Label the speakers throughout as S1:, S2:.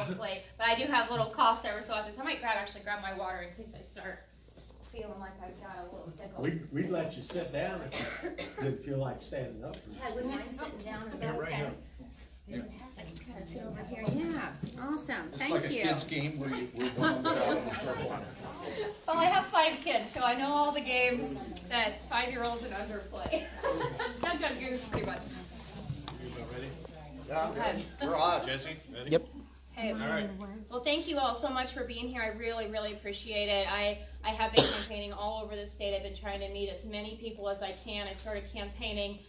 S1: hopefully. But I do have little coughs every so often, so I might actually grab my water in case I start feeling like I've got a little tickle.
S2: We'd let you sit down if you didn't feel like standing up.
S1: Yeah, I wouldn't mind sitting down as well.
S3: Right here.
S1: Kind of sit over here. Yeah, awesome.
S3: It's
S1: Thank
S3: like
S1: you.
S3: a kid's game where we're going out in a circle.
S1: Well, I have 5 kids, so I know all the games that 5-year-olds and under play. Countdown games, pretty much.
S3: Yeah, we're on, Jesse. Ready?
S4: Yep.
S1: Hey,
S3: All right.
S1: well, thank you all so much for being here. I really, really appreciate it. I have been campaigning all over the state. I've been trying to meet as many people as I can. I started campaigning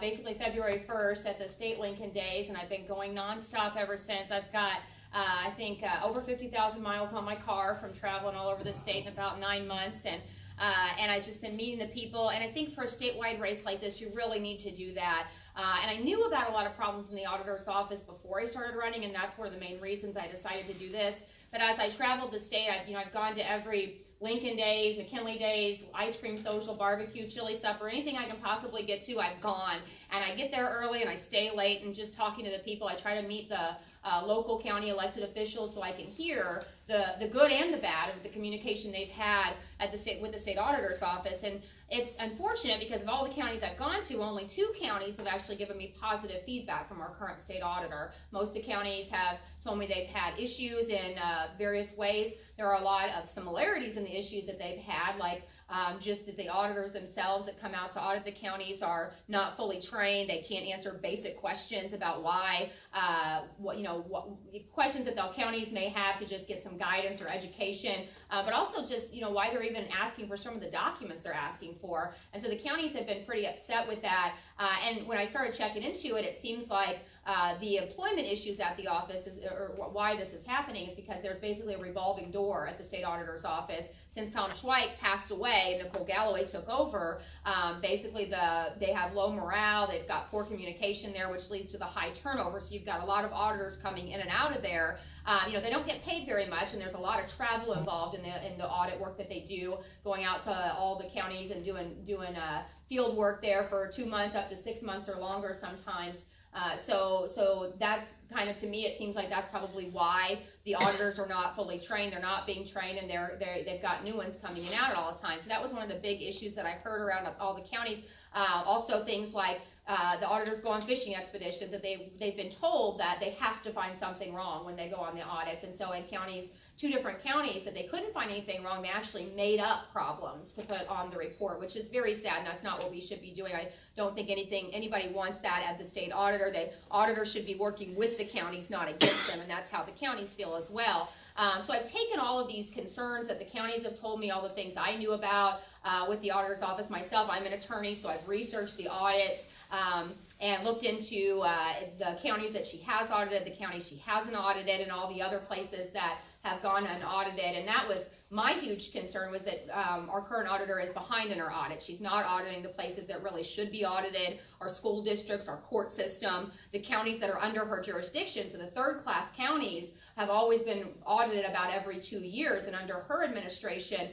S1: basically February 1st at the state Lincoln Days, and I've been going nonstop ever since. I've got, I think, over 50,000 miles on my car from traveling all over the state in about 9 months, and I've just been meeting the people. And I think for a statewide race like this, you really need to do that. And I knew about a lot of problems in the auditor's office before I started running, and that's one of the main reasons I decided to do this. But as I traveled the state, I've gone to every Lincoln Days, McKinley Days, ice cream social, barbecue, chili supper, anything I can possibly get to, I've gone. And I get there early and I stay late, and just talking to the people, I try to meet the local county elected officials so I can hear the good and the bad of the communication they've had at the state with the state auditor's office. And it's unfortunate because of all the counties I've gone to, only 2 counties have actually given me positive feedback from our current state auditor. Most of the counties have told me they've had issues in various ways. There are a lot of similarities in the issues that they've had, like just that the auditors themselves that come out to audit the counties are not fully trained. They can't answer basic questions about why, what questions that the counties may have to just get some guidance or education, but also just why they're even asking for some of the documents they're asking for. And so the counties have been pretty upset with that. And when I started checking into it, it seems like the employment issues at the office or why this is happening is because there's basically a revolving door at the state auditor's office. Since Tom Schweik passed away and Nicole Galloway took over, basically they have low morale, they've got poor communication there, which leads to the high turnover. So you've got a lot of auditors coming in and out of there. They don't get paid very much, and there's a lot of travel involved in the audit work that they do, going out to all the counties and doing field work there for 2 months, up to 6 months or longer sometimes. So that's kind of, to me, it seems like that's probably why the auditors are not fully trained. They're not being trained, and they've got new ones coming in and out at all the time. So that was one of the big issues that I heard around all the counties. Also things like the auditors go on fishing expeditions, that they've been told that they have to find something wrong when they go on the audits. And so in counties, 2 different counties, that they couldn't find anything wrong, they actually made up problems to put on the report, which is very sad, and that's not what we should be doing. I don't think anybody wants that at the state auditor. The auditor should be working with the counties, not against them, and that's how the counties feel as well. So I've taken all of these concerns that the counties have told me, all the things I knew about with the auditor's office myself. I'm an attorney, so I've researched the audits and looked into the counties that she has audited, the counties she hasn't audited, and all the other places that have gone unaudited. And that was my huge concern, was that our current auditor is behind in her audit. She's not auditing the places that really should be audited: our school districts, our court system, the counties that are under her jurisdiction. So the third-class counties have always been audited about every 2 years, and under her administration,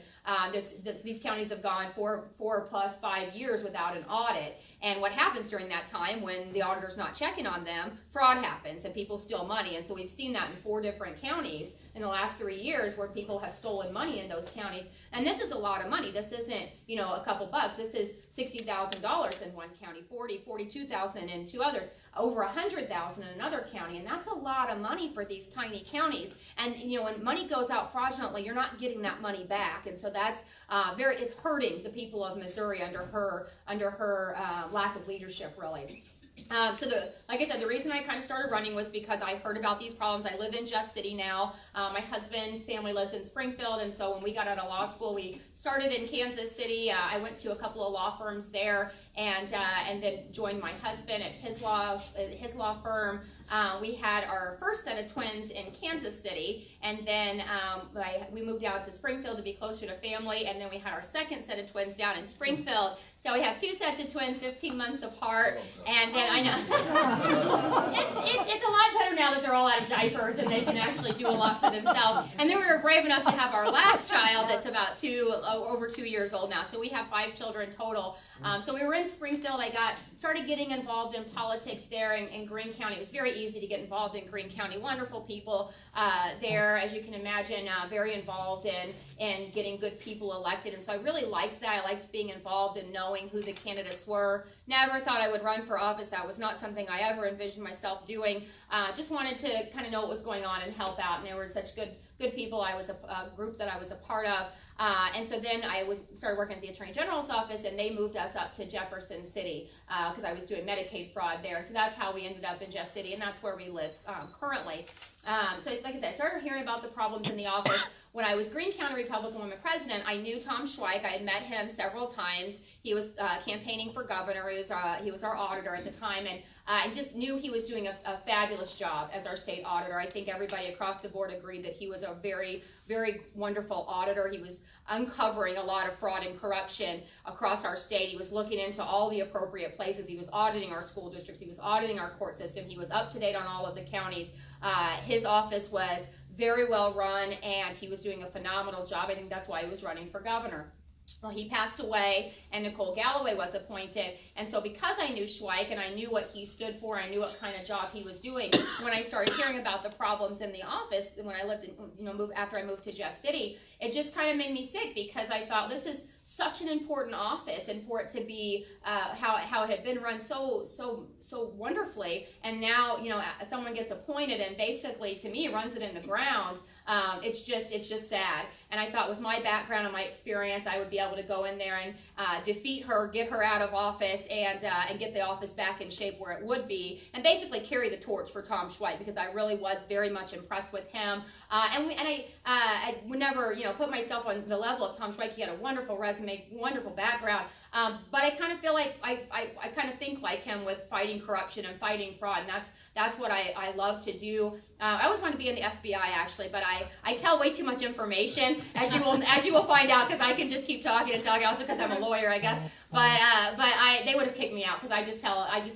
S1: these counties have gone 4 plus 5 years without an audit. And what happens during that time, when the auditor's not checking on them, fraud happens and people steal money. And so we've seen that in 4 different counties in the last 3 years, where people have stolen money in those counties. And this is a lot of money. This isn't, a couple bucks. This is $60,000 in one county, $42,000 in 2 others, over $100,000 in another county. And that's a lot of money for these tiny counties. And when money goes out fraudulently, you're not getting that money back. And so that's it's hurting the people of Missouri under her lack of leadership, really. Like I said, the reason I kind of started running was because I heard about these problems. I live in Jeff City now. My husband's family lives in Springfield, and so when we got out of law school, we started in Kansas City. I went to a couple of law firms there, and then joined my husband at his law firm. We had our first set of twins in Kansas City, and then we moved out to Springfield to be closer to family, and then we had our second set of twins down in Springfield. So we have 2 sets of twins, 15 months apart, and then I know. It's a lot better now that they're all out of diapers and they can actually do a lot for themselves. And then we were brave enough to have our last child that's about over 2 years old now. So we have 5 children total. So we were in Springfield. I started getting involved in politics there in Greene County. It was very easy to get involved in Greene County. Wonderful people there, as you can imagine, very involved in getting good people elected. And so I really liked that. I liked being involved and knowing who the candidates were. Never thought I would run for office. That was not something I ever envisioned myself doing. Just wanted to kind of know what was going on and help out. And there were such good people. I was a group that I was a part of. And so then I started working at the Attorney General's office, and they moved us up to Jefferson City because I was doing Medicaid fraud there. So that's how we ended up in Jeff City, and that's where we live currently. So like I said, I started hearing about the problems in the office. When I was Greene County Republican Woman President, I knew Tom Schweik. I had met him several times. He was campaigning for governor. He was our auditor at the time, and I just knew he was doing a fabulous job as our state auditor. I think everybody across the board agreed that he was a very, very wonderful auditor. He was uncovering a lot of fraud and corruption across our state. He was looking into all the appropriate places. He was auditing our school districts. He was auditing our court system. He was up to date on all of the counties. His office was very well run, and he was doing a phenomenal job. I think that's why he was running for governor. Well, he passed away, and Nicole Galloway was appointed. And so because I knew Schweik and I knew what he stood for, I knew what kind of job he was doing, when I started hearing about the problems in the office, when I lived in, after I moved to Jeff City, it just kind of made me sick, because I thought this is such an important office, and for it to be how it had been run so wonderfully, and now someone gets appointed and basically, to me, runs it in the ground. It's just sad. And I thought, with my background and my experience, I would be able to go in there and defeat her, get her out of office, and get the office back in shape where it would be, and basically carry the torch for Tom Schweik, because I really was very much impressed with him. I would never put myself on the level of Tom Schweik. He had a wonderful resume, wonderful background, but I kind of feel like I kind of think like him with fighting corruption and fighting fraud, and that's what I love to do. I always wanted to be in the FBI, actually, but I tell way too much information, as you will find out, because I can just keep talking and talking, also because I'm a lawyer, I guess. But they would have kicked me out, because I just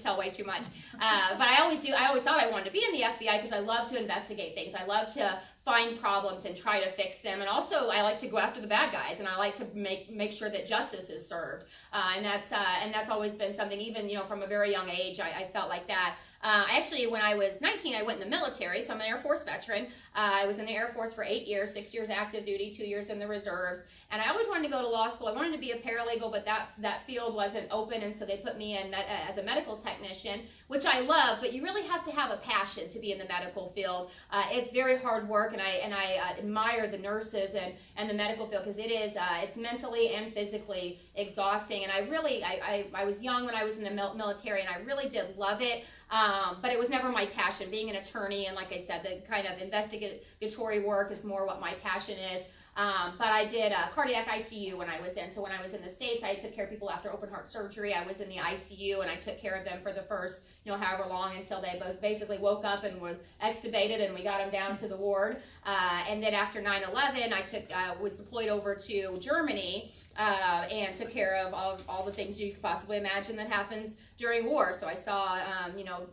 S1: tell way too much. But I always thought I wanted to be in the FBI, because I love to investigate things. I love to find problems and try to fix them, and also I like to go after the bad guys, and I like to make sure that justice is served. And that's always been something, even from a very young age. I felt like that. Actually, when I was 19, I went in the military, so I'm an Air Force veteran. I was in the Air Force for 8 years, 6 years active duty, 2 years in the reserves, and I always wanted to go to law school. I wanted to be a paralegal, but that field wasn't open, and so they put me in as a medical technician, which I love, but you really have to have a passion to be in the medical field. It's very hard work, and I admire the nurses and the medical field, because it's mentally and physically exhausting. And I was young when I was in the military, and I really did love it. But it was never my passion, being an attorney, and like I said, the kind of investigatory work is more what my passion is. But I did cardiac ICU when I was in. So when I was in the States, I took care of people after open heart surgery. I was in the ICU, and I took care of them for the first, however long, until they both basically woke up and were extubated, and we got them down to the ward. And then after 9/11, I was deployed over to Germany, and took care of all the things you could possibly imagine that happens during war. So I saw,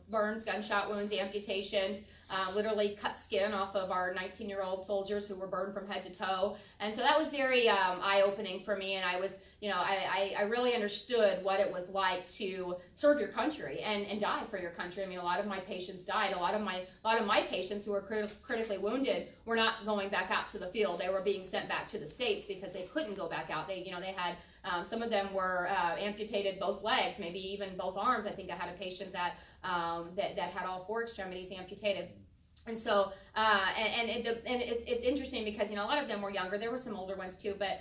S1: burns, gunshot wounds, amputations, literally cut skin off of our 19-year-old soldiers who were burned from head to toe. And so that was very eye-opening for me, and I was, I really understood what it was like to serve your country and die for your country. I mean, a lot of my patients died. A lot of my patients who were critically wounded were not going back out to the field. They were being sent back to the States because they couldn't go back out. They had, some of them were amputated both legs, maybe even both arms. I think I had a patient that had all 4 extremities amputated. And so, it's interesting because, a lot of them were younger. There were some older ones too, but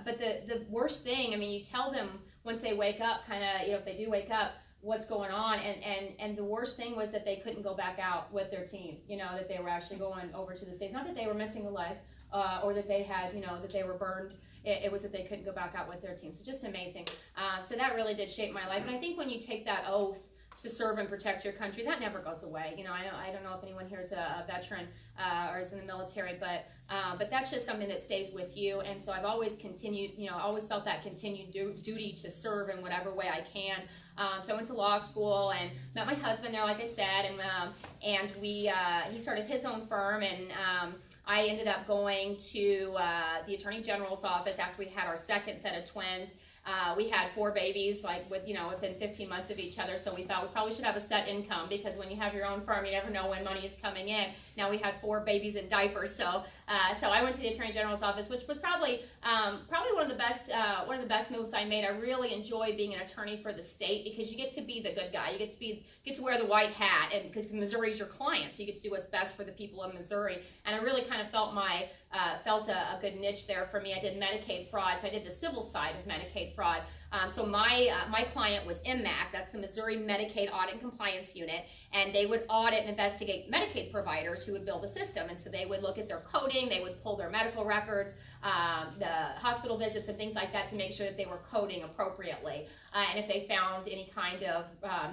S1: the worst thing, I mean, you tell them once they wake up, kind of, if they do wake up, what's going on, and the worst thing was that they couldn't go back out with their team, that they were actually going over to the States. Not that they were missing a leg, or that they had, that they were burned. It was that they couldn't go back out with their team. So just amazing. So that really did shape my life. And I think when you take that oath to serve and protect your country. That never goes away. You know, I don't know if anyone here is a veteran or is in the military, but that's just something that stays with you. And so I've always continued, you know, always felt that continued duty to serve in whatever way I can. So I went to law school and met my husband there, like I said, and he started his own firm, and I ended up going to the Attorney General's office after we had our second set of twins. We had 4 babies, like within 15 months of each other. So we thought we probably should have a set income, because when you have your own firm, you never know when money is coming in. Now we had 4 babies in diapers, so I went to the Attorney General's office, which was probably one of the best moves I made. I really enjoy being an attorney for the state, because you get to be the good guy. You get to wear the white hat, and because Missouri's your client, so you get to do what's best for the people of Missouri. And I really kind of felt a good niche there for me. I did Medicaid fraud, so I did the civil side of Medicaid fraud. So my client was MMAC, that's the Missouri Medicaid Audit and Compliance Unit, and they would audit and investigate Medicaid providers who would build a system. And so they would look at their coding, they would pull their medical records, the hospital visits and things like that, to make sure that they were coding appropriately. And if they found any kind of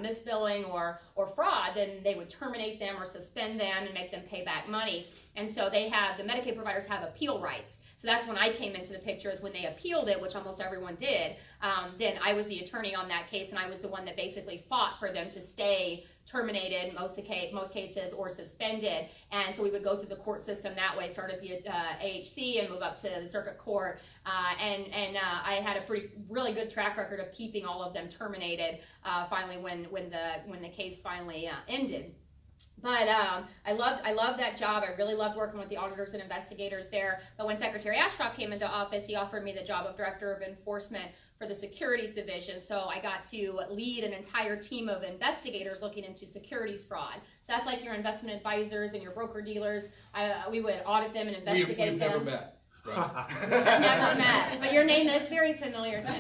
S1: misbilling or fraud, then they would terminate them or suspend them and make them pay back money. And so the Medicaid providers have appeal rights. So that's when I came into the picture, is when they appealed it, which almost everyone did. Then I was the attorney on that case, and I was the one that basically fought for them to stay terminated in most cases, or suspended. And so we would go through the court system that way, start at the AHC and move up to the circuit court. And I had a really good track record of keeping all of them terminated. Finally, when the case finally ended. But I loved that job. I really loved working with the auditors and investigators there. But when Secretary Ashcroft came into office, he offered me the job of Director of Enforcement for the Securities Division. So I got to lead an entire team of investigators looking into securities fraud. So that's like your investment advisors and your broker dealers. We would audit them and investigate them.
S3: We've never met. Right.
S1: Never met, but your name is very familiar to me.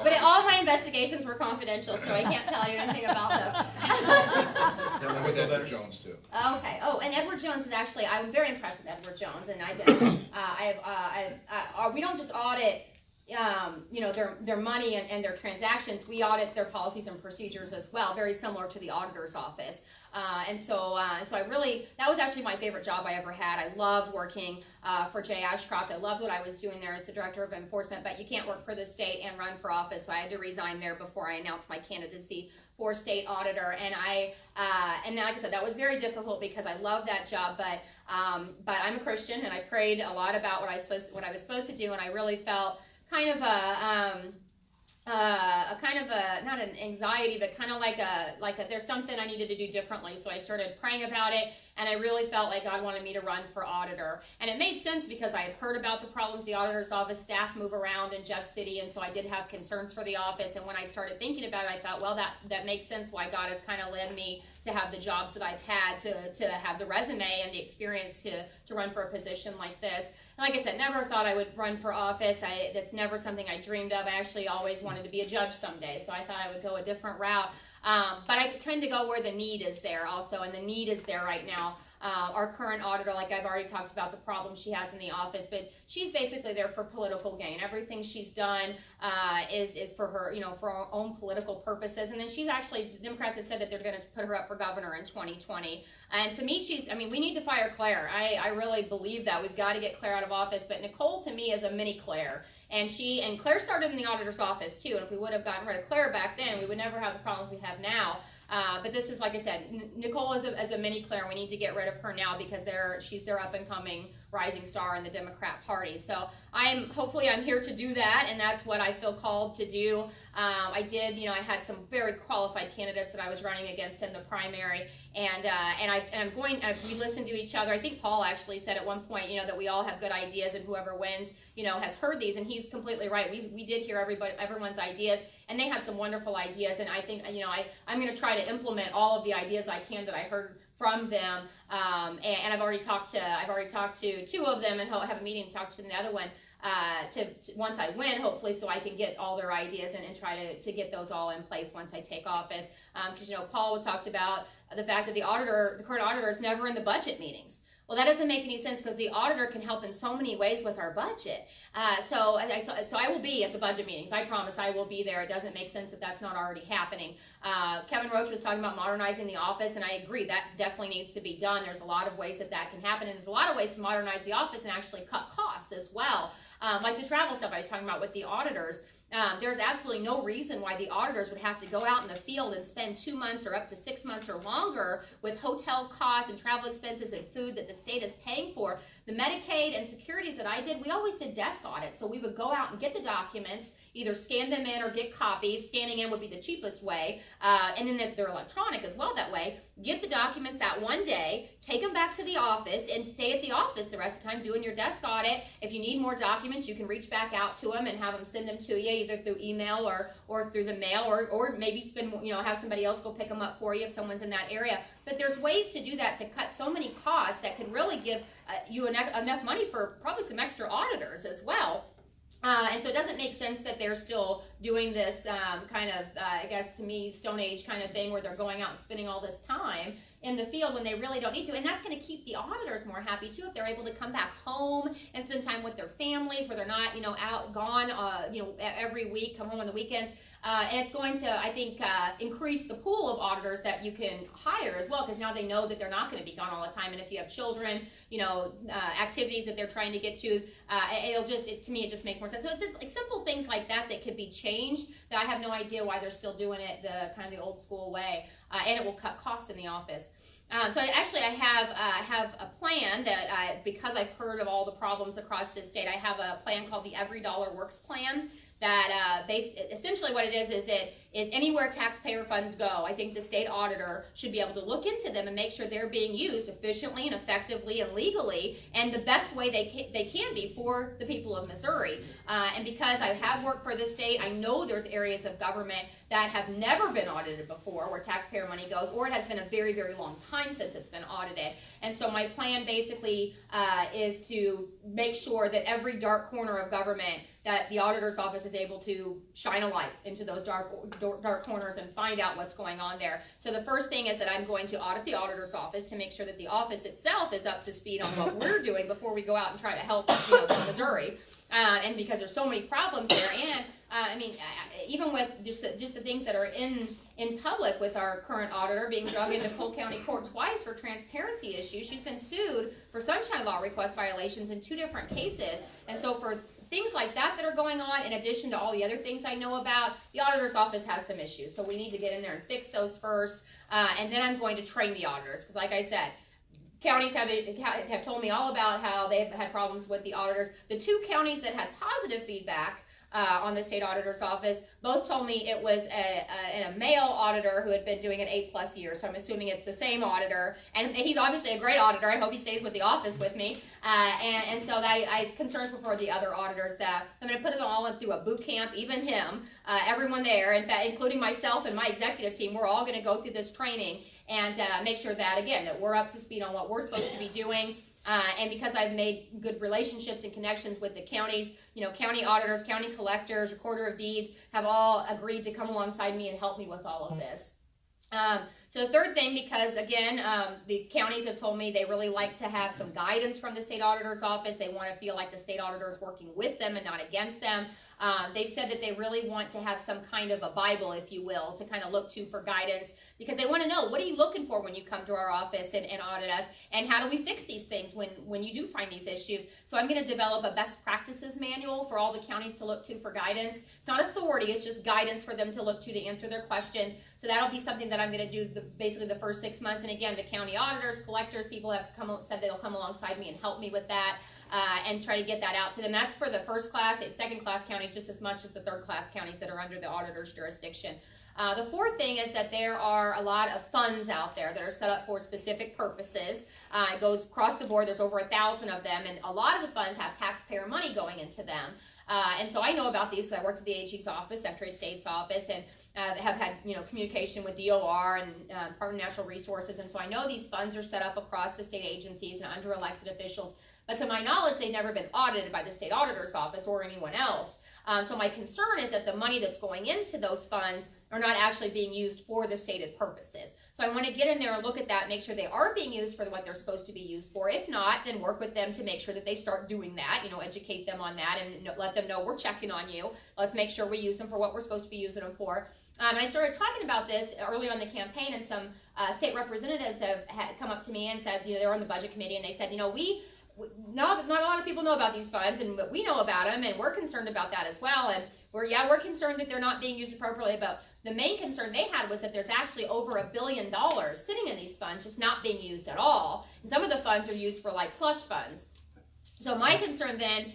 S1: But all my investigations were confidential, so I can't tell you anything about them.
S3: With Edward Jones too.
S1: Okay. Oh, and Edward Jones is actually, I'm very impressed with Edward Jones, and we don't just audit their money and their transactions. We audit their policies and procedures as well, very similar to the auditor's office. So I really, that was actually my favorite job I ever had. I loved working for Jay Ashcroft. I loved what I was doing there as the Director of Enforcement, but you can't work for the state and run for office, so I had to resign there before I announced my candidacy for state auditor. And like I said, that was very difficult because I love that job, but I'm a Christian, and I prayed a lot about what I was supposed to do, and I really felt kind of not an anxiety, but kind of like there's something I needed to do differently. So I started praying about it, and I really felt like God wanted me to run for auditor. And it made sense because I had heard about the problems the auditor's office staff move around in Jeff City, and so I did have concerns for the office. And when I started thinking about it, I thought, well, that makes sense why God has kind of led me to have the jobs that I've had, to have the resume and the experience to run for a position like this. And like I said, never thought I would run for office. That's never something I dreamed of. I actually always wanted to be a judge someday, so I thought I would go a different route. But I tend to go where the need is there also, and the need is there right now. Our current auditor, like I've already talked about the problems she has in the office, but she's basically there for political gain. Everything she's done is for her, for her own political purposes. And then she's actually, the Democrats have said that they're going to put her up for governor in 2020. And to me, we need to fire Claire. I really believe that. We've got to get Claire out of office. But Nicole, to me, is a mini Claire. And Claire started in the auditor's office, too. And if we would have gotten rid of Claire back then, we would never have the problems we have now. But this is, like I said, Nicole is a mini Claire. We need to get rid of her now because she's their up-and-coming rising star in the Democrat Party. So hopefully I'm here to do that, and that's what I feel called to do. I had some very qualified candidates that I was running against in the primary, we listened to each other. I think Paul actually said at one point, that we all have good ideas, and whoever wins, has heard these, and he's completely right. We did hear everyone's ideas, and they had some wonderful ideas, and I think, I'm going to try to implement all of the ideas I can that I heard from them, and I've already talked to two of them, and have a meeting to talk to the other one once I win, hopefully, so I can get all their ideas and try to get those all in place once I take office. Because Paul talked about the fact that the current auditor is never in the budget meetings. Well, that doesn't make any sense because the auditor can help in so many ways with our budget. So I will be at the budget meetings. I promise I will be there. It doesn't make sense that that's not already happening. Kevin Roach was talking about modernizing the office, and I agree that definitely needs to be done. There's a lot of ways that can happen, and there's a lot of ways to modernize the office and actually cut costs as well. Like the travel stuff I was talking about with the auditors. There's absolutely no reason why the auditors would have to go out in the field and spend 2 months or up to 6 months or longer with hotel costs and travel expenses and food that the state is paying for. The Medicaid and securities that I did, we always did desk audits. So we would go out and get the documents, either scan them in or get copies. Scanning in would be the cheapest way. And then if they're electronic as well that way, get the documents that one day, take them back to the office and stay at the office the rest of the time doing your desk audit. If you need more documents, you can reach back out to them and have them send them to you either through email or through the mail, or maybe have somebody else go pick them up for you if someone's in that area. But there's ways to do that to cut so many costs that could really give you enough money for probably some extra auditors as well. And so it doesn't make sense that they're still doing this kind of, I guess to me, Stone Age kind of thing where they're going out and spending all this time in the field when they really don't need to. And that's going to keep the auditors more happy too if they're able to come back home and spend time with their families where they're not, gone, every week, come home on the weekends. And it's going to, I think, increase the pool of auditors that you can hire as well, because now they know that they're not going to be gone all the time. And if you have children, activities that they're trying to get to, to me, it just makes more sense. So it's just like simple things like that could be changed that I have no idea why they're still doing it the kind of the old school way. And it will cut costs in the office. So I have a plan that because I've heard of all the problems across this state, I have a plan called the Every Dollar Works Plan. That essentially what it is anywhere taxpayer funds go, I think the state auditor should be able to look into them and make sure they're being used efficiently and effectively and legally and the best way they can be for the people of Missouri. And because I have worked for this state, I know there's areas of government that have never been audited before where taxpayer money goes, or it has been a very, very long time since it's been audited. And so my plan basically is to make sure that every dark corner of government that the auditor's office is able to shine a light into those dark corners and find out what's going on there. So the first thing is that I'm going to audit the auditor's office to make sure that the office itself is up to speed on what we're doing before we go out and try to help Missouri. And because there's so many problems there, and even with just the things that are in public with our current auditor being dragged into Polk County Court twice for transparency issues. She's been sued for sunshine law request violations in 2 different cases. And so for things like that are going on, in addition to all the other things I know about, the auditor's office has some issues. So we need to get in there and fix those first. And then I'm going to train the auditors. Because like I said, counties have told me all about how they've had problems with the auditors. The 2 counties that had positive feedback on the state auditor's office both told me it was a male auditor who had been doing it 8+ years. So I'm assuming it's the same auditor, and he's obviously a great auditor. I hope he stays with the office with me. And so I concerns before the other auditors that I'm going to put them all through a boot camp, even him, everyone there, in fact, including myself and my executive team. We're all going to go through this training and make sure that, again, that we're up to speed on what we're supposed to be doing. And because I've made good relationships and connections with the counties, county auditors, county collectors, recorder of deeds have all agreed to come alongside me and help me with all of this. So the third thing, because again, the counties have told me they really like to have some guidance from the state auditor's office. They want to feel like the state auditor is working with them and not against them. They've said that they really want to have some kind of a Bible, if you will, to kind of look to for guidance, because they want to know, what are you looking for when you come to our office and audit us, and how do we fix these things when you do find these issues? So I'm going to develop a best practices manual for all the counties to look to for guidance. It's not authority, it's just guidance for them to look to answer their questions. So that'll be something that I'm going to do basically the first 6 months. And again, the county auditors, collectors, people have said they'll come alongside me and help me with that. And try to get that out to them. That's for the first class. It's second class counties just as much as the third class counties that are under the auditor's jurisdiction. The fourth thing is that there are a lot of funds out there that are set up for specific purposes. It goes across the board. There's over 1,000 of them, and a lot of the funds have taxpayer money going into them. And so I know about these because I worked at the AG's office, Secretary of State's office, and have had communication with DOR and Department of Natural Resources. And so I know these funds are set up across the state agencies and under elected officials. But to my knowledge, they've never been audited by the state auditor's office or anyone else. So my concern is that the money that's going into those funds are not actually being used for the stated purposes. So I want to get in there and look at that, make sure they are being used for what they're supposed to be used for. If not, then work with them to make sure that they start doing that, educate them on that and let them know we're checking on you. Let's make sure we use them for what we're supposed to be using them for. And I started talking about this early on in the campaign, and some state representatives had come up to me and said, they were on the budget committee, and they said, not a lot of people know about these funds, and we know about them, and we're concerned about that as well. And we're concerned that they're not being used appropriately. But the main concern they had was that there's actually over $1 billion sitting in these funds, just not being used at all. And some of the funds are used for like slush funds. So my concern then,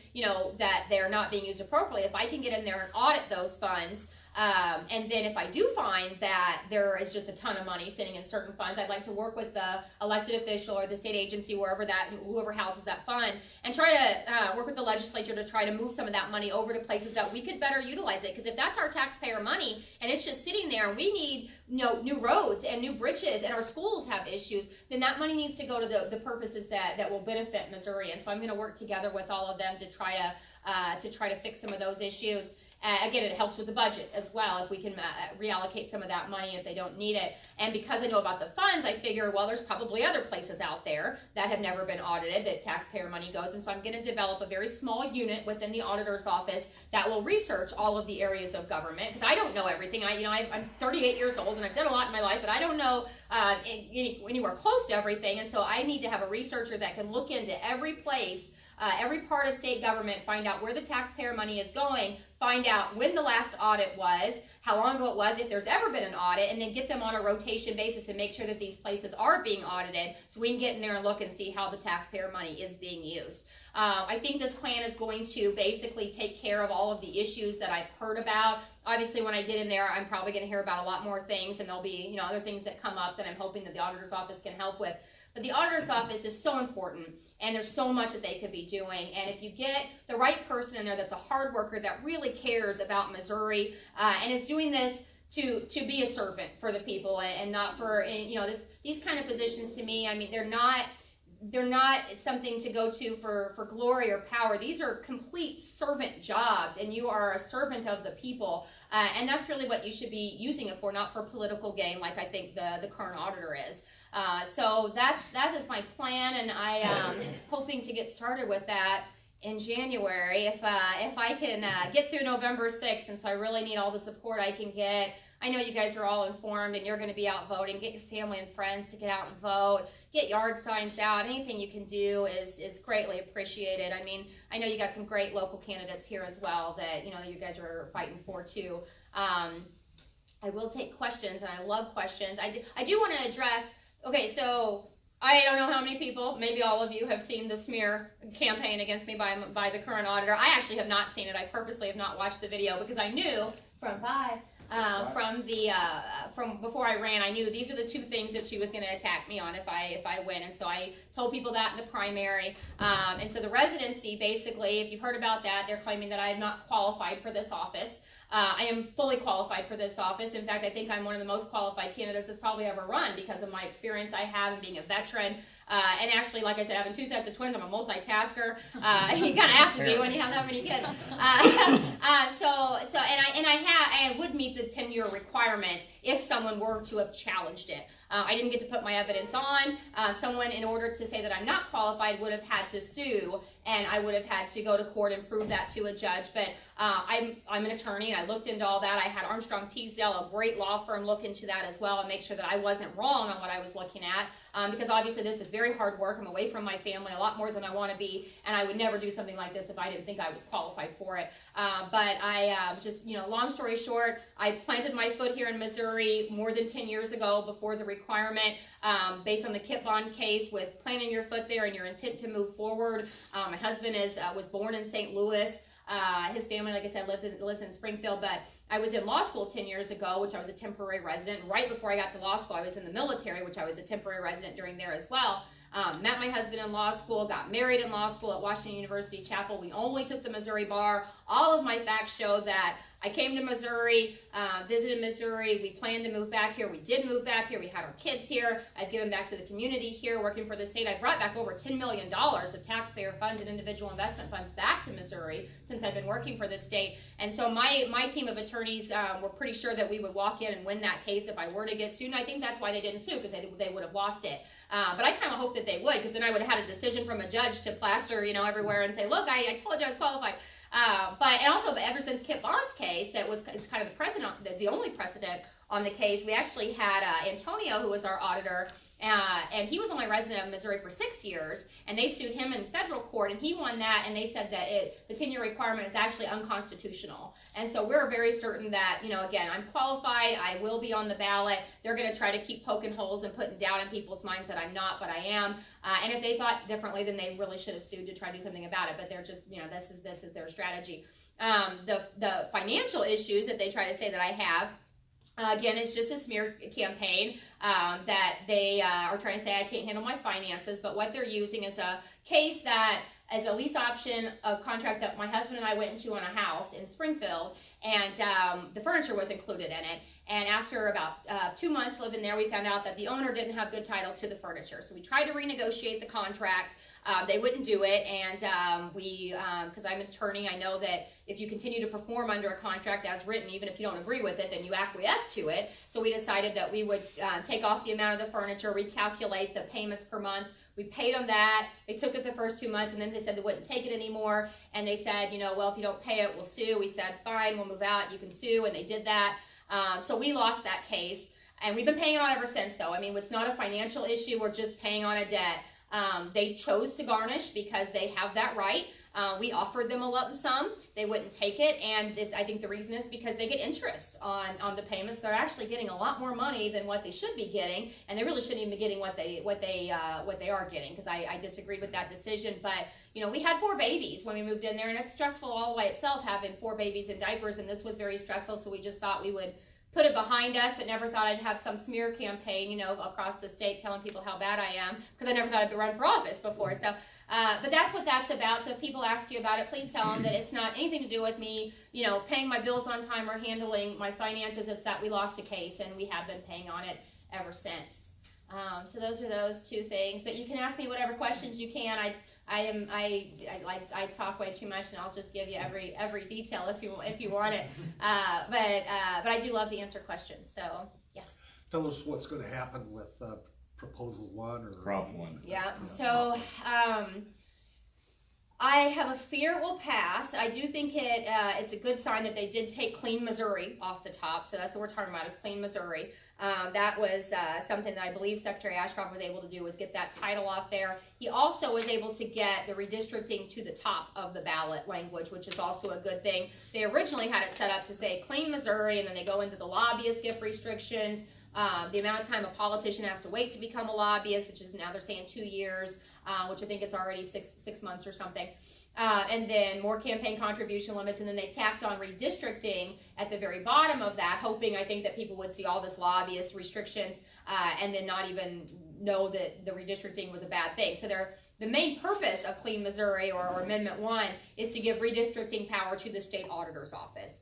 S1: that they're not being used appropriately, if I can get in there and audit those funds, and then if I do find that there is just a ton of money sitting in certain funds, I'd like to work with the elected official or the state agency, whoever houses that fund, and try to work with the legislature to try to move some of that money over to places that we could better utilize it. Because if that's our taxpayer money and it's just sitting there and we need new roads and new bridges and our schools have issues, then that money needs to go to the purposes that will benefit Missouri. And so I'm going to work together with all of them to try to fix some of those issues. Again, it helps with the budget as well if we can reallocate some of that money if they don't need it. And because I know about the funds, I figure, well, there's probably other places out there that have never been audited that taxpayer money goes. And so I'm going to develop a very small unit within the auditor's office that will research all of the areas of government, because I don't know everything. I'm 38 years old and I've done a lot in my life, but I don't know anywhere close to everything. And so I need to have a researcher that can look into every place, every part of state government, find out where the taxpayer money is going, find out when the last audit was, how long ago it was, if there's ever been an audit, and then get them on a rotation basis to make sure that these places are being audited so we can get in there and look and see how the taxpayer money is being used. I think this plan is going to basically take care of all of the issues that I've heard about. Obviously, when I get in there, I'm probably going to hear about a lot more things, and there'll be other things that come up that I'm hoping that the auditor's office can help with. But the auditor's office is so important, and there's so much that they could be doing. And if you get the right person in there that's a hard worker that really cares about Missouri and is doing this to be a servant for the people and not for, these kind of positions to me, I mean, they're not something to go to for glory or power. These are complete servant jobs, and you are a servant of the people. And that's really what you should be using it for, not for political gain like I think the current auditor is. So that is my plan, and I am hoping to get started with that in January if I can get through November 6th, and so I really need all the support I can get. I know you guys are all informed and you're going to be out voting. Get your family and friends to get out and vote. Get yard signs out. Anything you can do is greatly appreciated. I mean, I know you got some great local candidates here as well that you guys are fighting for too. I will take questions, and I love questions. I do want to address. Okay, so I don't know how many people, maybe all of you, have seen the smear campaign against me by the current auditor. I actually have not seen it. I purposely have not watched the video because I knew from before I ran, I knew these are the two things that she was going to attack me on if I win, and so I told people that in the primary. And so the residency, basically, if you've heard about that, they're claiming that I am not qualified for this office. I am fully qualified for this office. In fact, I think I'm one of the most qualified candidates that's probably ever run because of my experience I have in being a veteran. And actually, like I said, having two sets of twins, I'm a multitasker. You kind of have to be when you have that many kids. I would meet the 10-year requirement if someone were to have challenged it. I didn't get to put my evidence on. Someone, in order to say that I'm not qualified, would have had to sue, and I would have had to go to court and prove that to a judge. But I'm an attorney, and I looked into all that. I had Armstrong Teasdale, a great law firm, look into that as well and make sure that I wasn't wrong on what I was looking at. Because obviously this is very hard work. I'm away from my family a lot more than I want to be, and I would never do something like this if I didn't think I was qualified for it. But I long story short, I planted my foot here in Missouri more than 10 years ago before the requirement, based on the Kit Bond case with planting your foot there and your intent to move forward. My husband was born in St. Louis. His family, like I said, lives in Springfield, but I was in law school 10 years ago, which I was a temporary resident. Right before I got to law school, I was in the military, which I was a temporary resident during there as well. Met my husband in law school, got married in law school at Washington University Chapel. We only took the Missouri bar. All of my facts show that I came to Missouri, visited Missouri. We planned to move back here. We did move back here. We had our kids here. I've given back to the community here, working for the state. I brought back over $10 million of taxpayer funds and individual investment funds back to Missouri since I've been working for the state. And so my team of attorneys were pretty sure that we would walk in and win that case if I were to get sued. And I think that's why they didn't sue, because they would have lost it. But I kind of hoped that they would, because then I would have had a decision from a judge to plaster, everywhere and say, look, I told you I was qualified. And also, ever since Kip Vaughn's case, it's kind of the precedent, the only precedent on the case. We actually had Antonio, who was our auditor, and he was only a resident of Missouri for 6 years, and they sued him in federal court, and he won that, and they said that the 10-year requirement is actually unconstitutional. And so we're very certain that, again, I'm qualified, I will be on the ballot. They're going to try to keep poking holes and putting doubt in people's minds that I'm not, but I am. And if they thought differently, then they really should have sued to try to do something about it. But they're just, this is their strategy. The financial issues that they try to say that I have, again, it's just a smear campaign that they are trying to say I can't handle my finances. But what they're using is a case that as a lease option, a contract that my husband and I went into on a house in Springfield, and the furniture was included in it. And after about 2 months living there, we found out that the owner didn't have good title to the furniture. So we tried to renegotiate the contract. They wouldn't do it, and because I'm an attorney, I know that if you continue to perform under a contract as written, even if you don't agree with it, then you acquiesce to it. So we decided that we would take off the amount of the furniture, recalculate the payments per month. We paid them that. They took it the first 2 months, and then they said they wouldn't take it anymore. And they said, well, if you don't pay it, we'll sue. We said, fine, we'll move out. You can sue, and they did that. So we lost that case, and we've been paying on it ever since, though. I mean, it's not a financial issue. We're just paying on a debt. They chose to garnish because they have that right. We offered them a lump sum. They wouldn't take it, and I think the reason is because they get interest on the payments. They're actually getting a lot more money than what they should be getting, and they really shouldn't even be getting what they are getting, because I disagreed with that decision. But we had 4 babies when we moved in there, and it's stressful all by itself having 4 babies in diapers, and this was very stressful. So we just thought we would put it behind us, but never thought I'd have some smear campaign, across the state telling people how bad I am, because I never thought I'd run for office before. So, but that's what that's about. So if people ask you about it, please tell them that it's not anything to do with me, paying my bills on time or handling my finances. It's that we lost a case, and we have been paying on it ever since. So those are those 2 things. But you can ask me whatever questions you can. I talk way too much, and I'll just give you every detail if you want it. But I do love to answer questions. So yes.
S4: Tell us what's going to happen with proposal 1 or
S3: Prop 1.
S1: Yeah. So I have a fear it will pass. I do think it's a good sign that they did take Clean Missouri off the top. So that's what we're talking about, is Clean Missouri. That was something that I believe Secretary Ashcroft was able to do, was get that title off there. He also was able to get the redistricting to the top of the ballot language, which is also a good thing. They originally had it set up to say Clean Missouri, and then they go into the lobbyist gift restrictions, the amount of time a politician has to wait to become a lobbyist, which is now they're saying 2 years, which I think it's already six months or something. And then more campaign contribution limits, and then they tacked on redistricting at the very bottom of that, hoping, I think, that people would see all this lobbyist restrictions and then not even know that the redistricting was a bad thing. So the main purpose of Clean Missouri, or Amendment 1, is to give redistricting power to the state auditor's office.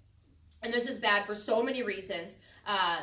S1: And this is bad for so many reasons.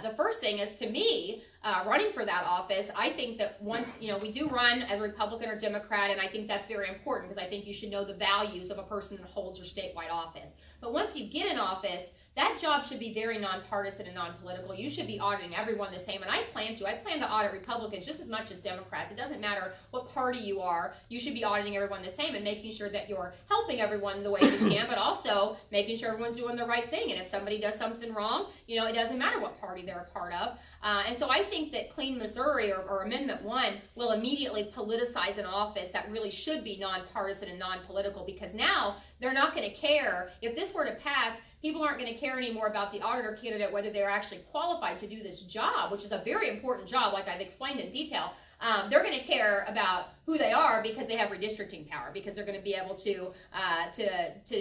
S1: The first thing is, to me, running for that office, I think that once, we do run as a Republican or Democrat, and I think that's very important, because I think you should know the values of a person that holds your statewide office. But once you get in office, that job should be very nonpartisan and non-political. You should be auditing everyone the same, and I plan to audit Republicans just as much as Democrats. It doesn't matter what party you are. You should be auditing everyone the same and making sure that you're helping everyone the way you can, but also making sure everyone's doing the right thing. And if somebody does something wrong, it doesn't matter what party they're a part of. And so I think that Clean Missouri, or Amendment 1, will immediately politicize an office that really should be nonpartisan and non-political, because now they're not going to care. If this were to pass, people aren't going to care anymore about the auditor candidate, whether they're actually qualified to do this job, which is a very important job, like I've explained in detail. They're going to care about who they are because they have redistricting power, because they're going to be able to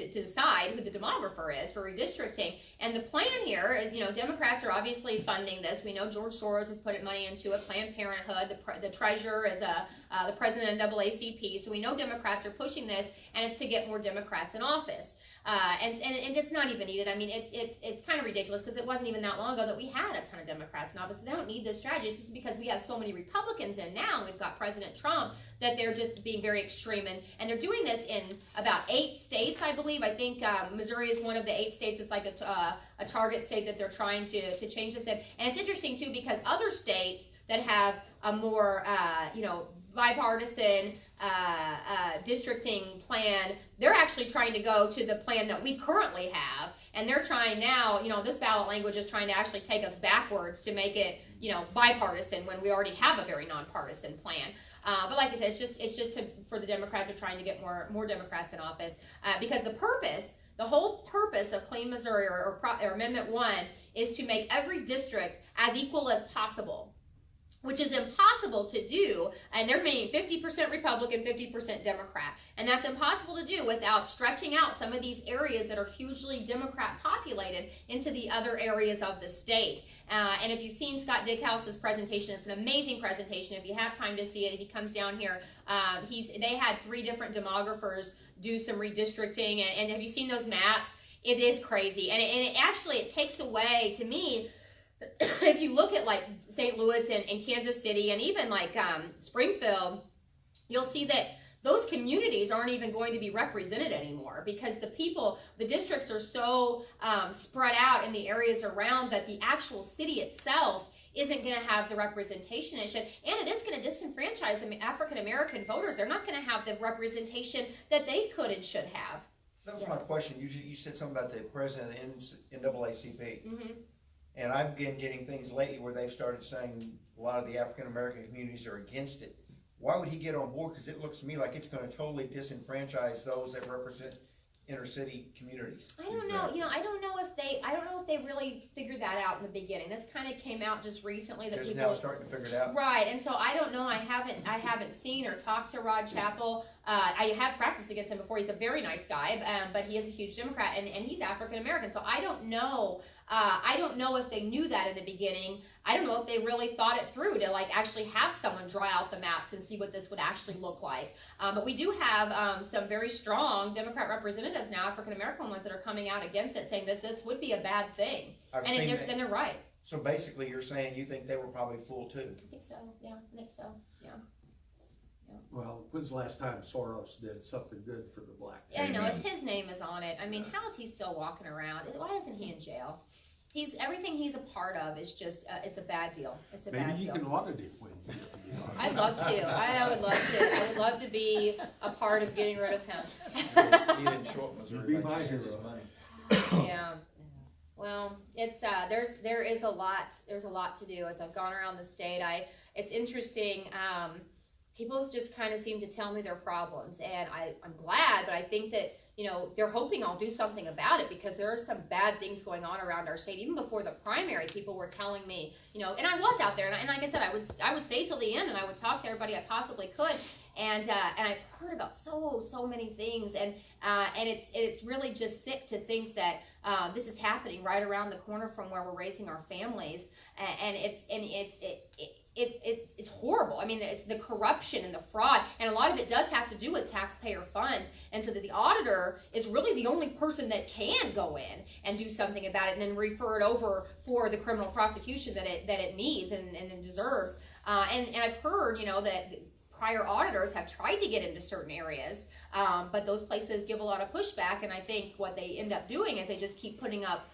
S1: decide who the demographer is for redistricting. And the plan here is, Democrats are obviously funding this. We know George Soros has put money into it. Planned Parenthood, the treasurer is the president of NAACP. So we know Democrats are pushing this, and it's to get more Democrats in office. And it's not even needed. I mean, it's kind of ridiculous because it wasn't even that long ago that we had a ton of Democrats in office. They don't need this strategy. It's just because we have so many Republicans in now, and we've got President Trump, that they're just being very extreme. And they're doing this in about 8 states, I believe. I think Missouri is one of the 8 states. It's like a target state that they're trying to change this in. And it's interesting, too, because other states that have a more, bipartisan districting plan, they're actually trying to go to the plan that we currently have. And they're trying now, this ballot language is trying to actually take us backwards to make it, bipartisan when we already have a very nonpartisan plan. But like I said, it's just for the Democrats are trying to get more Democrats in office because the whole purpose of Clean Missouri or Amendment 1 is to make every district as equal as possible, which is impossible to do, and they're making 50% Republican, 50% Democrat. And that's impossible to do without stretching out some of these areas that are hugely Democrat populated into the other areas of the state. And if you've seen Scott Dickhouse's presentation, it's an amazing presentation. If you have time to see it, if he comes down here, they had 3 different demographers do some redistricting. And have you seen those maps? It is crazy. And it takes away, to me, if you look at like St. Louis and Kansas City and even like Springfield, you'll see that those communities aren't even going to be represented anymore because the districts are so spread out in the areas around that the actual city itself isn't going to have the representation it should. And it is going to disenfranchise African American voters. They're not going to have the representation that they could and should have.
S5: That was my question. You said something about the president of the NAACP.
S1: Mm-hmm.
S5: And I've been getting things lately where they've started saying a lot of the African American communities are against it. Why would he get on board? Because it looks to me like it's going to totally disenfranchise those that represent inner city communities.
S1: I don't know. I don't know if they really figured that out in the beginning. This kind of came out just recently that
S5: Just
S1: people
S5: now starting to figure it out.
S1: Right, and so I don't know. I haven't seen or talked to Rod Chappell. I have practiced against him before. He's a very nice guy, but he is a huge Democrat, and he's African American. So I don't know. I don't know if they knew that in the beginning. I don't know if they really thought it through to like actually have someone draw out the maps and see what this would actually look like. But we do have some very strong Democrat representatives now, African American ones, that are coming out against it, saying that this would be a bad thing. And they're right.
S5: So basically, you're saying you think they were probably fooled too.
S1: I think so. Yeah, I think so. Yeah.
S4: Well, when's the last time Soros did something good for the black
S1: Yeah, I know.
S3: Amen.
S1: If his name is on it, I mean, how is he still walking around? Why isn't he in jail? Everything he's a part of is just, it's a bad deal. It's a bad
S4: Maybe you
S1: deal.
S4: can audit him when you
S1: I'd love to. I would love to. I would love to be a part of getting rid of him.
S5: He didn't show up Missouri,
S4: You'd be
S5: but
S4: my
S5: just sent his
S4: hero.
S5: money.
S1: Yeah. Well, it's there is a lot. There's a lot to do. As I've gone around the state, it's interesting. People just kind of seem to tell me their problems, and I'm glad, but I think that they're hoping I'll do something about it because there are some bad things going on around our state. Even before the primary, people were telling me, and I was out there, and like I said, I would stay till the end, and I would talk to everybody I possibly could, and I've heard about so many things, and it's really just sick to think that this is happening right around the corner from where we're raising our families, and it's horrible. I mean, it's the corruption and the fraud, and a lot of it does have to do with taxpayer funds, and so that the auditor is really the only person that can go in and do something about it and then refer it over for the criminal prosecution that it needs and it deserves. And I've heard, that prior auditors have tried to get into certain areas, but those places give a lot of pushback, and I think what they end up doing is they just keep putting up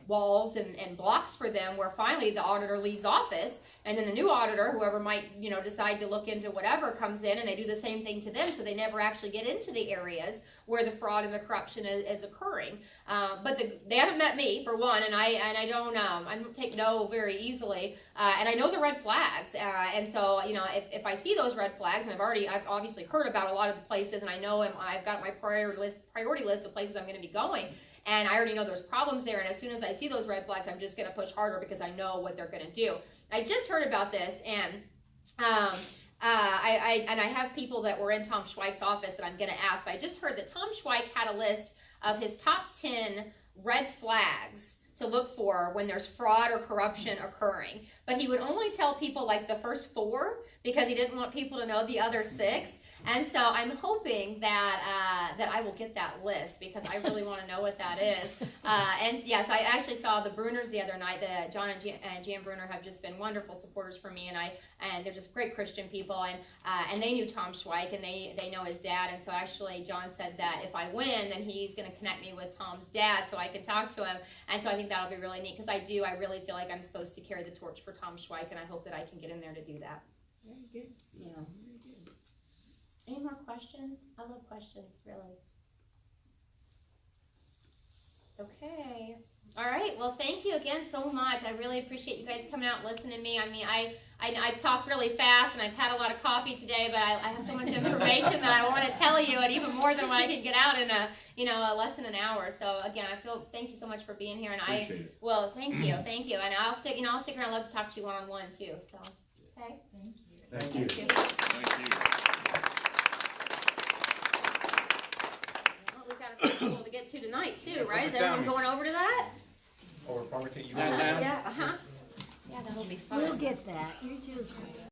S1: walls and blocks for them, where finally the auditor leaves office, and then the new auditor, whoever might, decide to look into whatever, comes in and they do the same thing to them, so they never actually get into the areas where the fraud and the corruption is occurring. But they haven't met me, for one, and I don't take no very easily, and I know the red flags, and so, if I see those red flags, and I've obviously heard about a lot of the places, and I know I've got my priority list of places I'm going to be going, and I already know there's problems there, and as soon as I see those red flags, I'm just going to push harder because I know what they're going to do. I just heard about this, and I and I have people that were in Tom Schweik's office that I'm going to ask, but I just heard that Tom Schweik had a list of his top 10 red flags to look for when there's fraud or corruption occurring. But he would only tell people like the first 4 because he didn't want people to know the other 6. And so I'm hoping that that I will get that list because I really want to know what that is. And yes, I actually saw the Bruners the other night. John and Jan Bruner have just been wonderful supporters for me, and they're just great Christian people. And they knew Tom Schweik, and they know his dad. And so actually, John said that if I win, then he's going to connect me with Tom's dad so I can talk to him. And so I think that'll be really neat because I really feel like I'm supposed to carry the torch for Tom Schweik, and I hope that I can get in there to do that.
S6: Very good.
S1: Yeah. Very good. Any more questions? I love questions, really. Okay. All right. Well, thank you again so much. I really appreciate you guys coming out and listening to me. I mean, I've talked really fast, and I've had a lot of coffee today, but I have so much information that I want to tell you, and even more than what I can get out in less than an hour. So again, thank you so much for being here, and
S3: Appreciate it.
S1: well, thank you, and I'll stick around. I'd love to talk to you one-on-one too. So, okay.
S4: Thank you.
S1: Thank you.
S3: Thank you.
S1: Well, we've got a festival to get to tonight too, right? Is
S3: perfect
S1: everyone
S3: timing.
S1: going over to that?
S5: Or probably take you.
S1: Yeah. Yeah, that'll be fun.
S6: We'll get that. You're just